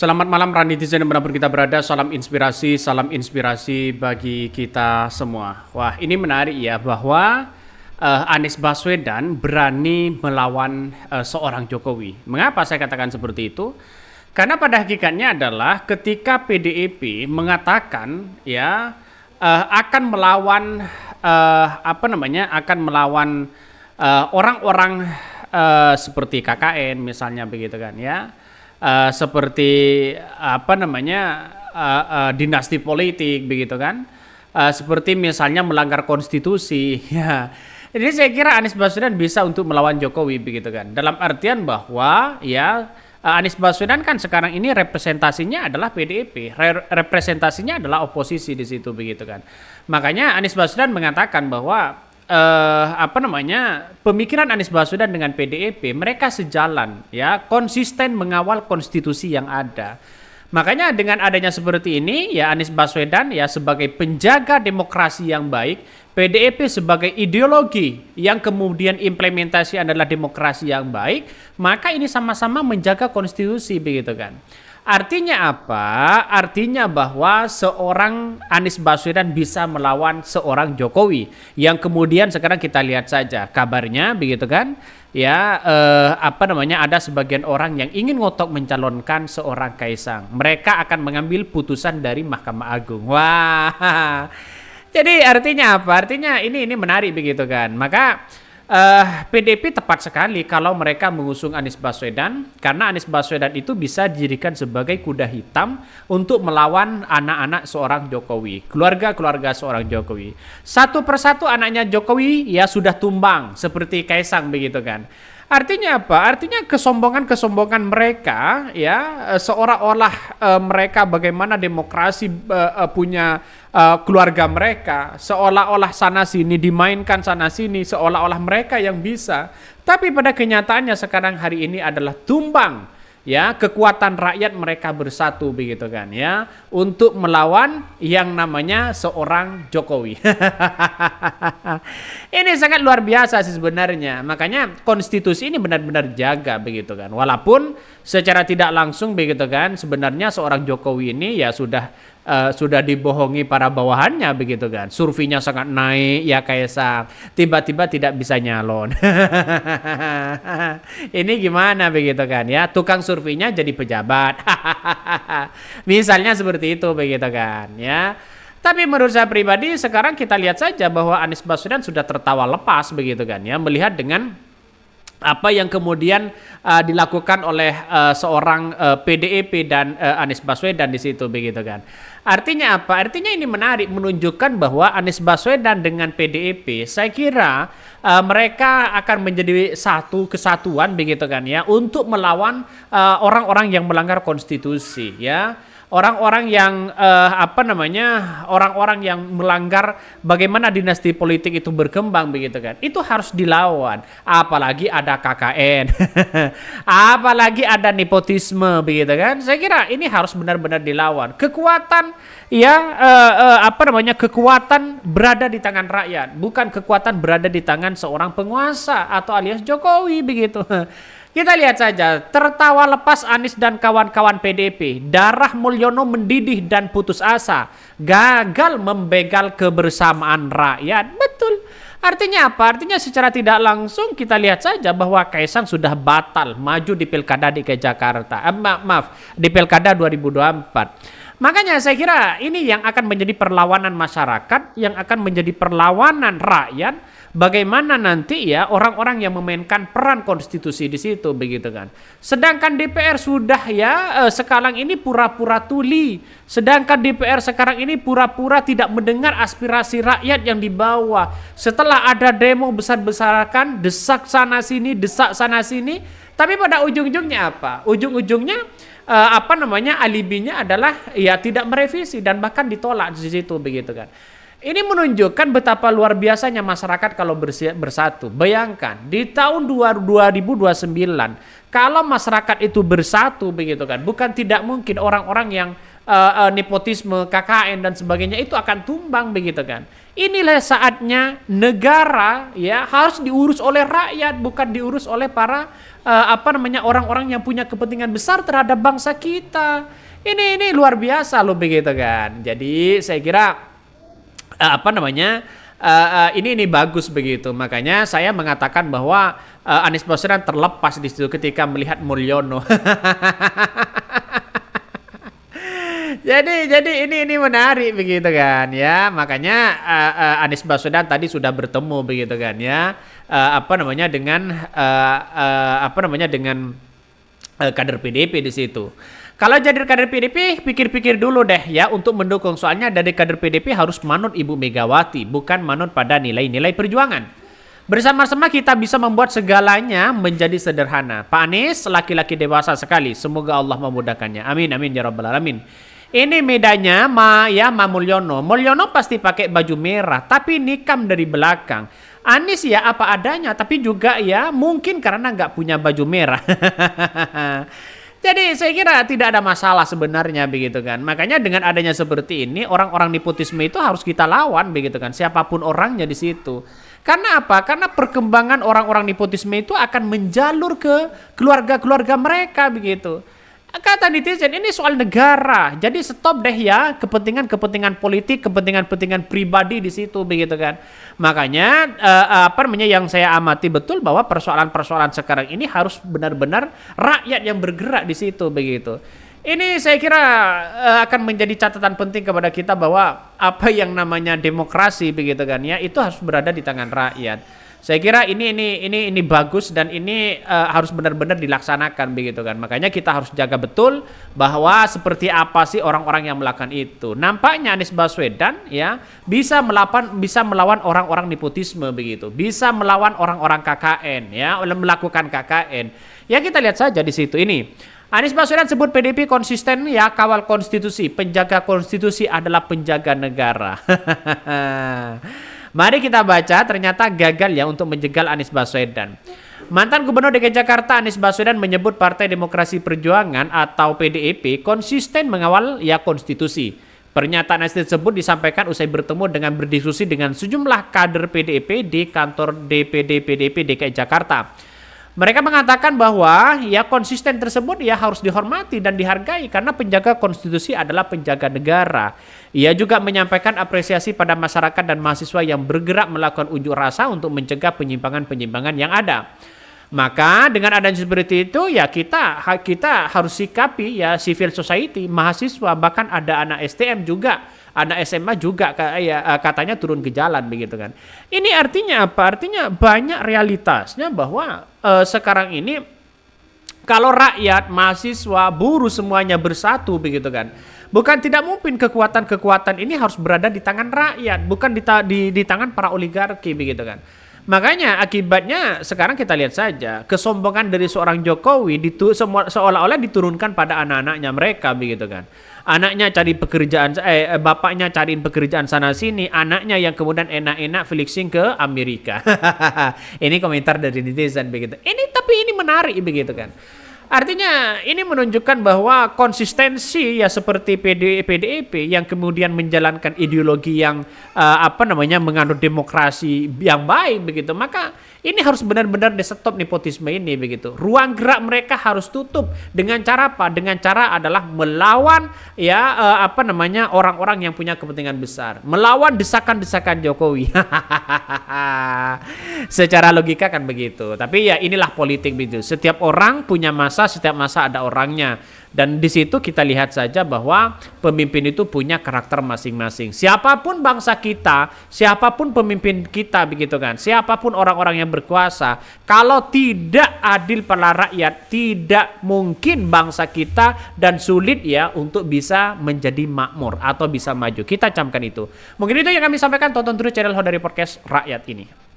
Selamat malam Ranitizen dimanapun kita berada, salam inspirasi bagi kita semua. Wah, ini menarik ya bahwa Anies Baswedan berani melawan seorang Jokowi. Mengapa saya katakan seperti itu? Karena pada hakikatnya adalah ketika PDIP mengatakan ya akan melawan akan melawan orang-orang seperti KKN misalnya begitu kan ya. Seperti dinasti politik begitu kan, seperti misalnya melanggar konstitusi ya. Jadi saya kira Anies Baswedan bisa untuk melawan Jokowi begitu kan, dalam artian bahwa ya Anies Baswedan kan sekarang ini representasinya adalah PDIP, representasinya adalah oposisi di situ begitu kan. Makanya Anies Baswedan mengatakan bahwa pemikiran Anies Baswedan dengan PDIP mereka sejalan ya, konsisten mengawal konstitusi yang ada. Makanya dengan adanya seperti ini ya, Anies Baswedan ya sebagai penjaga demokrasi yang baik, PDIP sebagai ideologi yang kemudian implementasi adalah demokrasi yang baik, maka ini sama-sama menjaga konstitusi begitu kan. Artinya apa? Artinya bahwa seorang Anies Baswedan bisa melawan seorang Jokowi yang kemudian sekarang kita lihat saja kabarnya begitu kan? Ya ada sebagian orang yang ingin ngotot mencalonkan seorang Kaisang. Mereka akan mengambil putusan dari Mahkamah Agung. Wah. Jadi artinya apa? Artinya ini menarik begitu kan. Maka PDIP tepat sekali kalau mereka mengusung Anies Baswedan, karena Anies Baswedan itu bisa dijadikan sebagai kuda hitam untuk melawan anak-anak seorang Jokowi, keluarga-keluarga seorang Jokowi. Satu persatu anaknya Jokowi ya sudah tumbang seperti Kaisang begitu kan. Artinya apa? Artinya kesombongan mereka ya, seolah-olah mereka bagaimana demokrasi punya keluarga mereka, seolah-olah sana sini dimainkan sana sini, seolah-olah mereka yang bisa. Tapi pada kenyataannya sekarang hari ini adalah tumbang ya, kekuatan rakyat mereka bersatu begitu kan ya, untuk melawan yang namanya seorang Jokowi. Ini sangat luar biasa sih sebenarnya. Makanya konstitusi ini benar-benar jaga begitu kan. Walaupun secara tidak langsung begitu kan, sebenarnya seorang Jokowi ini ya sudah dibohongi para bawahannya begitu kan. Surveinya sangat naik ya Kaisang, tiba-tiba tidak bisa nyalon. Ini gimana begitu kan ya, tukang surveinya jadi pejabat. Misalnya seperti itu begitu kan ya. Tapi menurut saya pribadi sekarang kita lihat saja bahwa Anies Baswedan sudah tertawa lepas begitu kan ya, melihat dengan apa yang kemudian dilakukan oleh seorang PDIP dan Anies Baswedan di situ begitu kan. Artinya apa? Artinya ini menarik, menunjukkan bahwa Anies Baswedan dengan PDIP saya kira mereka akan menjadi satu kesatuan begitu kan ya, untuk melawan orang-orang yang melanggar konstitusi ya. Orang-orang yang orang-orang yang melanggar bagaimana dinasti politik itu berkembang begitu kan. Itu harus dilawan. Apalagi ada KKN. Apalagi ada nepotisme begitu kan. Saya kira ini harus benar-benar dilawan. Kekuatan kekuatan berada di tangan rakyat, bukan kekuatan berada di tangan seorang penguasa atau alias Jokowi begitu. Kita lihat saja, tertawa lepas Anies dan kawan-kawan PDIP. Darah Mulyono mendidih dan putus asa. Gagal membegal kebersamaan rakyat. Betul. Artinya apa? Artinya secara tidak langsung kita lihat saja bahwa Kaisang sudah batal maju di Pilkada DKI Jakarta. Di Pilkada 2024. Makanya saya kira ini yang akan menjadi perlawanan masyarakat, yang akan menjadi perlawanan rakyat. Bagaimana nanti ya orang-orang yang memainkan peran konstitusi di situ begitu kan. Sedangkan DPR sudah ya sekarang ini pura-pura tuli. Sedangkan DPR sekarang ini pura-pura tidak mendengar aspirasi rakyat yang dibawa. Setelah ada demo besar-besarkan, desak sana sini, desak sana sini. Tapi pada ujung-ujungnya apa? Ujung-ujungnya alibinya adalah ya tidak merevisi dan bahkan ditolak di situ begitu kan. Ini menunjukkan betapa luar biasanya masyarakat kalau bersatu. Bayangkan di tahun 2029 kalau masyarakat itu bersatu begitu kan, bukan tidak mungkin orang-orang yang nepotisme, KKN dan sebagainya itu akan tumbang begitu kan. Inilah saatnya negara ya harus diurus oleh rakyat, bukan diurus oleh para orang-orang yang punya kepentingan besar terhadap bangsa kita. Ini luar biasa loh begitu kan. Jadi saya kira ini bagus begitu. Makanya saya mengatakan bahwa Anies Baswedan terlepas di situ ketika melihat Mulyono. Jadi ini menarik begitu kan ya. Makanya Anies Baswedan tadi sudah bertemu begitu kan ya. Dengan kader PDIP di situ. Kalau jadi kader PDIP, pikir-pikir dulu deh ya untuk mendukung. Soalnya dari kader PDIP harus manut Ibu Megawati, bukan manut pada nilai-nilai perjuangan. Bersama-sama kita bisa membuat segalanya menjadi sederhana. Pak Anies laki-laki dewasa sekali. Semoga Allah memudahkannya. Amin amin ya rabbal alamin. Ini medanya Mulyono. Mulyono pasti pakai baju merah, tapi nikam dari belakang. Anies ya apa adanya, tapi juga ya mungkin karena nggak punya baju merah. Jadi saya kira tidak ada masalah sebenarnya begitu kan. Makanya dengan adanya seperti ini orang-orang nepotisme itu harus kita lawan begitu kan. Siapapun orangnya di situ. Karena apa? Karena perkembangan orang-orang nepotisme itu akan menjalur ke keluarga-keluarga mereka begitu. Kata netizen ini soal negara. Jadi stop deh ya kepentingan-kepentingan politik, kepentingan-kepentingan pribadi di situ begitu kan. Makanya yang saya amati betul bahwa persoalan-persoalan sekarang ini harus benar-benar rakyat yang bergerak di situ begitu. Ini saya kira akan menjadi catatan penting kepada kita bahwa apa yang namanya demokrasi begitu kan ya, itu harus berada di tangan rakyat. Saya kira ini bagus dan ini harus benar-benar dilaksanakan begitu kan. Makanya kita harus jaga betul bahwa seperti apa sih orang-orang yang melakukan itu. Nampaknya Anies Baswedan ya bisa melawan orang-orang nepotisme begitu. Bisa melawan orang-orang KKN ya, melakukan KKN. Ya kita lihat saja di situ ini. Anies Baswedan sebut PDIP konsisten ya kawal konstitusi. Penjaga konstitusi adalah penjaga negara. Mari kita baca, ternyata gagal ya untuk menjegal Anies Baswedan. Mantan Gubernur DKI Jakarta Anies Baswedan menyebut Partai Demokrasi Perjuangan atau PDIP konsisten mengawal ya konstitusi. Pernyataan Anies tersebut disampaikan usai bertemu dengan berdiskusi dengan sejumlah kader PDIP di kantor DPD PDIP DKI Jakarta. Mereka mengatakan bahwa ya konsisten tersebut ya harus dihormati dan dihargai karena penjaga konstitusi adalah penjaga negara. Ia juga menyampaikan apresiasi pada masyarakat dan mahasiswa yang bergerak melakukan unjuk rasa untuk mencegah penyimpangan-penyimpangan yang ada. Maka dengan adanya seperti itu ya kita harus sikapi ya civil society, mahasiswa, bahkan ada anak STM juga. Anak SMA juga katanya turun ke jalan begitu kan. Ini artinya apa? Artinya banyak realitasnya bahwa sekarang ini kalau rakyat, mahasiswa, buruh semuanya bersatu begitu kan. Bukan tidak mungkin kekuatan-kekuatan ini harus berada di tangan rakyat, bukan di tangan para oligarki begitu kan. Makanya akibatnya sekarang kita lihat saja kesombongan dari seorang Jokowi seolah-olah diturunkan pada anak-anaknya mereka begitu kan. Anaknya cari pekerjaan, bapaknya cariin pekerjaan sana sini, anaknya yang kemudian enak-enak flexing ke Amerika. Ini komentar dari netizen begitu. Tapi ini menarik begitu kan. Artinya ini menunjukkan bahwa konsistensi ya seperti PDIP yang kemudian menjalankan ideologi yang menganut demokrasi yang baik begitu. Maka ini harus benar-benar di-stop nepotisme ini begitu. Ruang gerak mereka harus tutup dengan cara apa? Dengan cara adalah melawan ya orang-orang yang punya kepentingan besar, melawan desakan-desakan Jokowi. Secara logika kan begitu. Tapi ya inilah politik begitu. Setiap orang punya masa, setiap masa ada orangnya. Dan di situ kita lihat saja bahwa pemimpin itu punya karakter masing-masing. Siapapun bangsa kita, siapapun pemimpin kita begitu kan. Siapapun orang-orang yang berkuasa, kalau tidak adil pada rakyat, tidak mungkin bangsa kita dan sulit ya untuk bisa menjadi makmur atau bisa maju. Kita camkan itu. Mungkin itu yang kami sampaikan. Tonton terus channel Hodari Podcast Rakyat ini.